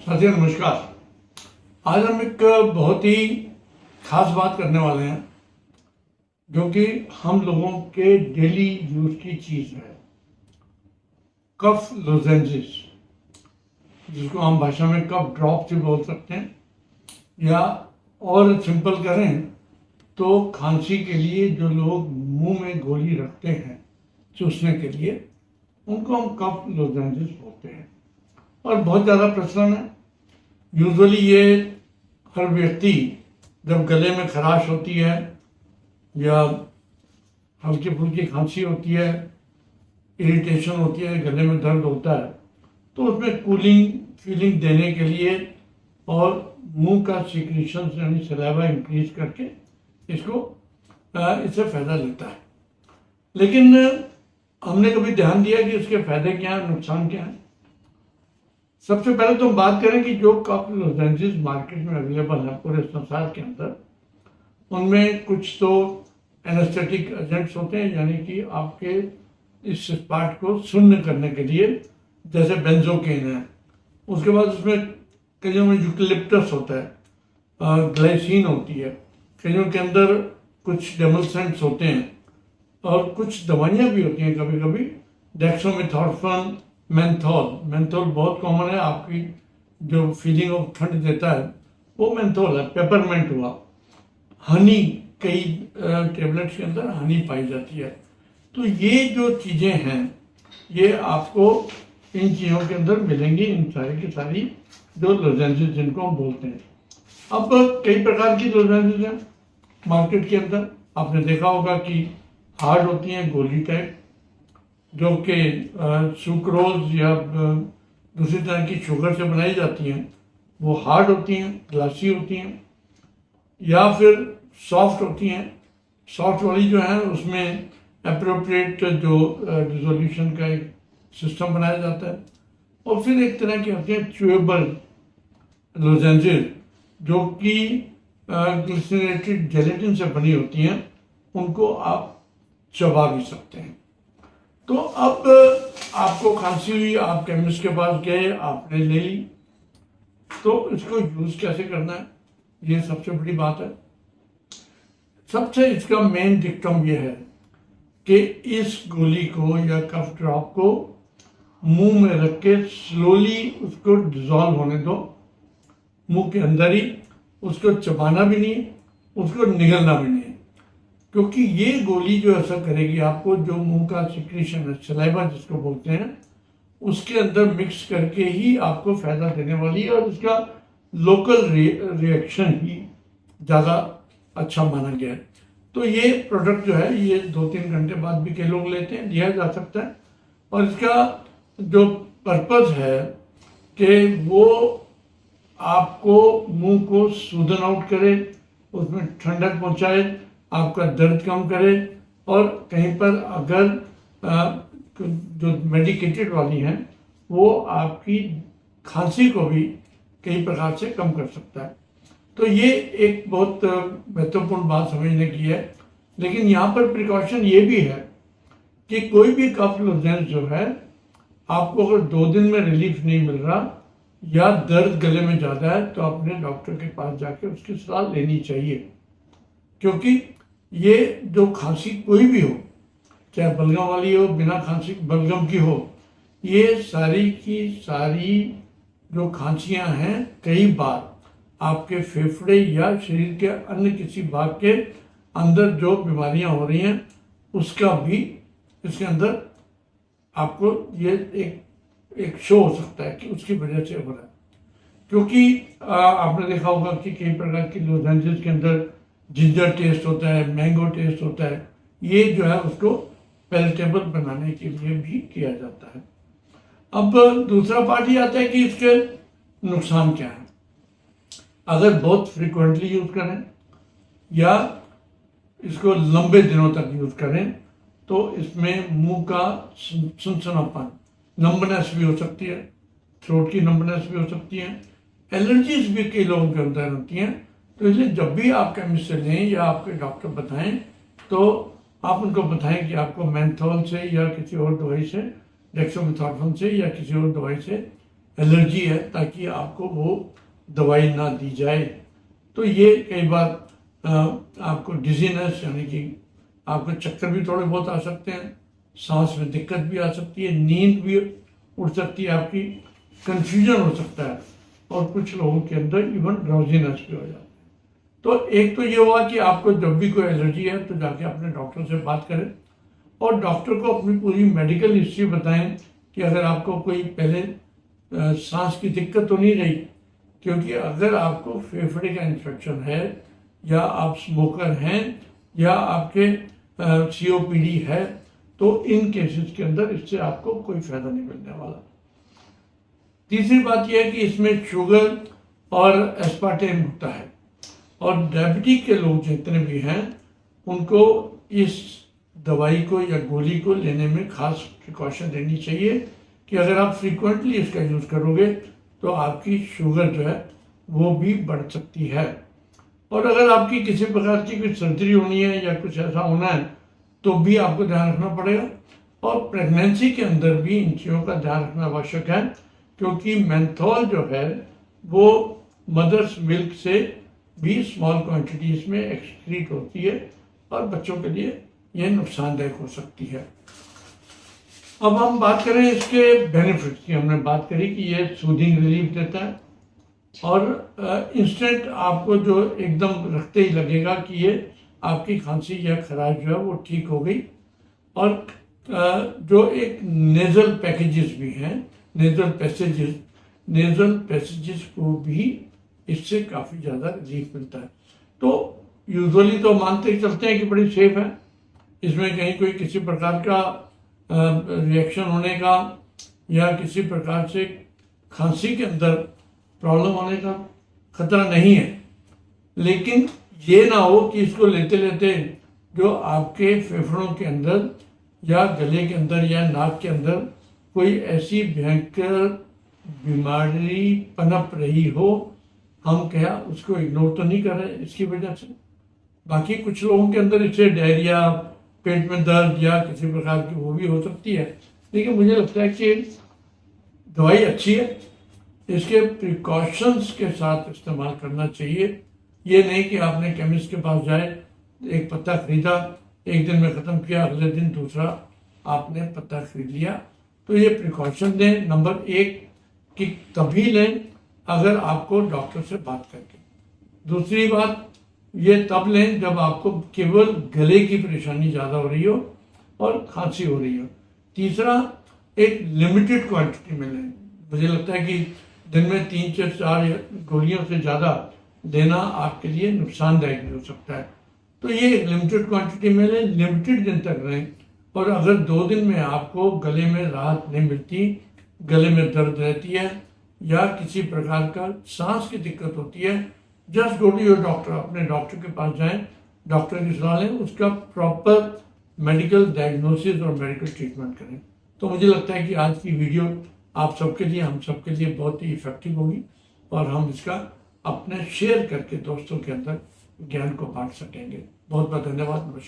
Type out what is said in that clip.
साथियों नमस्कार। आज हम एक बहुत ही खास बात करने वाले हैं जो कि हम लोगों के डेली यूज की चीज है, कफ लोजेंजेस, जिसको हम भाषा में कफ ड्रॉप भी बोल सकते हैं, या और सिंपल करें तो खांसी के लिए जो लोग मुंह में गोली रखते हैं चूसने के लिए, उनको हम कफ लोजेंजेस बोलते हैं और बहुत ज़्यादा प्रचलन है। यूजुअली ये हर व्यक्ति जब गले में खराश होती है या हल्की फुल्की खांसी होती है, इरिटेशन होती है, गले में दर्द होता है, तो उसमें कूलिंग फीलिंग देने के लिए और मुंह का सिक्रीशन यानी सलाइवा इंक्रीज करके इससे फ़ायदा लेता है। लेकिन हमने कभी ध्यान दिया कि इसके फ़ायदे क्या हैं, नुकसान क्या हैं? सबसे पहले तो हम बात करें कि जो कफ लोजेंजेस मार्केट में अवेलेबल है पूरे संसार के अंदर, उनमें कुछ तो एनेस्थेटिक एजेंट्स होते हैं, यानी कि आपके इस पार्ट को शून्य करने के लिए, जैसे बेंजोकेन है। उसके बाद उसमें कईयों में यूकलिप्टस होता है, ग्लाइसिन होती है, कईयों के अंदर कुछ डेमोसेंट्स होते हैं और कुछ दवाइयाँ भी होती हैं कभी कभी, डेक्सामेथासोन, मेंथोल बहुत कॉमन है। आपकी जो फीलिंग ऑफ ठंड देता है वो मेंथोल है। पेपरमेंट हुआ, हनी, कई टेबलेट्स के अंदर हनी पाई जाती है। तो ये जो चीज़ें हैं ये आपको इन चीज़ों के अंदर मिलेंगी, इन सारी की सारी जो लोजेंजेस जिनको हम बोलते हैं। अब कई प्रकार की लोजेंजेस हैं मार्केट के अंदर। आपने देखा होगा कि हार्ड होती हैं, गोली टाइप, जो कि सुक्रोज या दूसरी तरह की शुगर से बनाई जाती हैं, वो हार्ड होती हैं, ग्लासी होती हैं, या फिर सॉफ्ट होती हैं। सॉफ्ट वाली जो है उसमें अप्रोप्रिएट जो रिजोल्यूशन का एक सिस्टम बनाया जाता है। और फिर एक तरह की होती हैं च्यूएबल लोजेंजेस, जो कि ग्लिसरीनेटेड जेलेटिन से बनी होती हैं, उनको आप चबा भी सकते हैं। तो अब आपको खांसी हुई, आप केमिस्ट के पास गए, आपने ले ली, तो इसको यूज कैसे करना है, ये सबसे बड़ी बात है। सबसे इसका मेन डिक्टम ये है कि इस गोली को या कफ ड्रॉप को मुंह में रख के स्लोली उसको डिजॉल्व होने दो, मुंह के अंदर ही। उसको चबाना भी नहीं, उसको निगलना भी नहीं, क्योंकि ये गोली जो असर करेगी आपको, जो मुंह का सिक्रीशन है, सलाइवा जिसको बोलते हैं, उसके अंदर मिक्स करके ही आपको फायदा देने वाली है। और इसका लोकल रिएक्शन ही ज़्यादा अच्छा माना गया है। तो ये प्रोडक्ट जो है ये 2-3 घंटे बाद भी कई लोग लेते हैं, लिया जा सकता है। और इसका जो पर्पज़ है कि वो आपको मुंह को सूदन आउट करे, उसमें ठंडक पहुंचाए, आपका दर्द कम करे, और कहीं पर अगर जो मेडिकेटेड वाली हैं वो आपकी खांसी को भी कई प्रकार से कम कर सकता है। तो ये एक बहुत महत्वपूर्ण बात समझने की है। लेकिन यहाँ पर प्रिकॉशन ये भी है कि कोई भी कफ लोजेंस जो है, आपको अगर 2 दिन में रिलीफ नहीं मिल रहा या दर्द गले में ज़्यादा है, तो अपने डॉक्टर के पास जाके उसकी सलाह लेनी चाहिए। क्योंकि ये जो खांसी कोई भी हो, चाहे बलगम वाली हो, बिना खांसी बलगम की हो, ये सारी की सारी जो खांसियां हैं, कई बार आपके फेफड़े या शरीर के अन्य किसी भाग के अंदर जो बीमारियां हो रही हैं उसका भी इसके अंदर आपको ये एक शो हो सकता है कि उसकी वजह से हो रहा है। क्योंकि आपने देखा होगा कि कई प्रकार की लोजेंजेस के अंदर जिंजर टेस्ट होता है, मैंगो टेस्ट होता है। ये जो है उसको पैलेटेबल बनाने के लिए भी किया जाता है। अब दूसरा पार्ट ये आता है कि इसके नुकसान क्या है। अगर बहुत फ्रिक्वेंटली यूज करें या इसको लंबे दिनों तक यूज करें, तो इसमें मुंह का सुनसनापन, नंबनेस भी हो सकती है, थ्रोट की नंबनेस भी हो सकती है, एलर्जीज भी कई लोगों के अंदर होती हैं। तो इसलिए जब भी आप केमिस्ट से लें या आपके डॉक्टर बताएं, तो आप उनको बताएं कि आपको मेंथोल से या किसी और दवाई से, डेक्सामेथासोन से या किसी और दवाई से एलर्जी है, ताकि आपको वो दवाई ना दी जाए। तो ये कई बार आपको डिजीनेस यानी कि आपको चक्कर भी थोड़े बहुत आ सकते हैं, सांस में दिक्कत भी आ सकती है, नींद भी उड़ सकती है आपकी, कंफ्यूजन हो सकता है, और कुछ लोगों के अंदर इवन ड्राउजीनेस भी हो जाता है। तो एक तो ये हुआ कि आपको जब भी कोई एलर्जी है तो जाके अपने डॉक्टर से बात करें, और डॉक्टर को अपनी पूरी मेडिकल हिस्ट्री बताएं कि अगर आपको कोई पहले सांस की दिक्कत तो नहीं रही, क्योंकि अगर आपको फेफड़े का इन्फेक्शन है, या आप स्मोकर हैं, या आपके COPD है, तो इन केसेस के अंदर इससे आपको कोई फायदा नहीं मिलने वाला। तीसरी बात यह है कि इसमें शुगर और एस्पार्टेम होता है, और डायबिटिक के लोग जितने भी हैं उनको इस दवाई को या गोली को लेने में खास प्रिकॉशन लेनी चाहिए कि अगर आप फ्रीक्वेंटली इसका यूज़ करोगे तो आपकी शुगर जो है वो भी बढ़ सकती है। और अगर आपकी किसी प्रकार की कोई सर्जरी होनी है या कुछ ऐसा होना है तो भी आपको ध्यान रखना पड़ेगा। और प्रेगनेंसी के अंदर भी इन चीज़ों का ध्यान रखना आवश्यक है, क्योंकि मेंथॉल जो है वो मदर्स मिल्क से भी स्मॉल क्वांटिटीज में एक्सक्रीट होती है, और बच्चों के लिए यह नुकसानदायक हो सकती है। अब हम बात करें इसके बेनिफिट्स की। हमने बात करी कि ये सूदिंग रिलीफ देता है, और इंस्टेंट आपको जो एकदम रखते ही लगेगा कि ये आपकी खांसी या खराश जो है वो ठीक हो गई। और जो एक नेजल पैकेजेस भी हैं, नेजल पैसेजेस को भी इससे काफ़ी ज़्यादा रिलीफ मिलता है। तो यूजुअली तो मानते ही चलते हैं कि बड़ी सेफ है, इसमें कहीं कोई किसी प्रकार का रिएक्शन होने का या किसी प्रकार से खांसी के अंदर प्रॉब्लम होने का खतरा नहीं है। लेकिन ये ना हो कि इसको लेते लेते जो आपके फेफड़ों के अंदर या गले के अंदर या नाक के अंदर कोई ऐसी भयंकर बीमारी पनप रही हो, हम क्या उसको इग्नोर तो नहीं कर रहे इसकी वजह से। बाकी कुछ लोगों के अंदर इससे डायरिया, पेट में दर्द या किसी प्रकार की वो भी हो सकती है, लेकिन मुझे लगता है कि दवाई अच्छी है, इसके प्रिकॉशंस के साथ इस्तेमाल करना चाहिए। ये नहीं कि आपने केमिस्ट के पास जाए, एक पत्ता खरीदा, एक दिन में ख़त्म किया, अगले दिन दूसरा आपने पत्ता खरीद लिया। तो ये प्रिकॉशन दें नंबर 1 कि तभी लें अगर आपको डॉक्टर से बात करके। दूसरी बात ये तब लें जब आपको केवल गले की परेशानी ज़्यादा हो रही हो और खांसी हो रही हो। तीसरा, एक लिमिटेड क्वांटिटी में लें। मुझे लगता है कि दिन में 3 से 4 गोलियों से ज़्यादा लेना आपके लिए नुकसानदायक भी हो सकता है। तो ये लिमिटेड क्वांटिटी में लें, लिमिटेड दिन तक रहें। और अगर 2 दिन में आपको गले में राहत नहीं मिलती, गले में दर्द रहती है या किसी प्रकार का सांस की दिक्कत होती है, just go to your doctor. अपने डॉक्टर के पास जाएं, डॉक्टर की सलाह लें, उसका प्रॉपर मेडिकल डायग्नोसिस और मेडिकल ट्रीटमेंट करें। तो मुझे लगता है कि आज की वीडियो आप सबके लिए, हम सबके लिए बहुत ही इफेक्टिव होगी, और हम इसका अपने शेयर करके दोस्तों के अंदर ज्ञान को बांट सकेंगे। बहुत बहुत धन्यवाद। नमस्कार।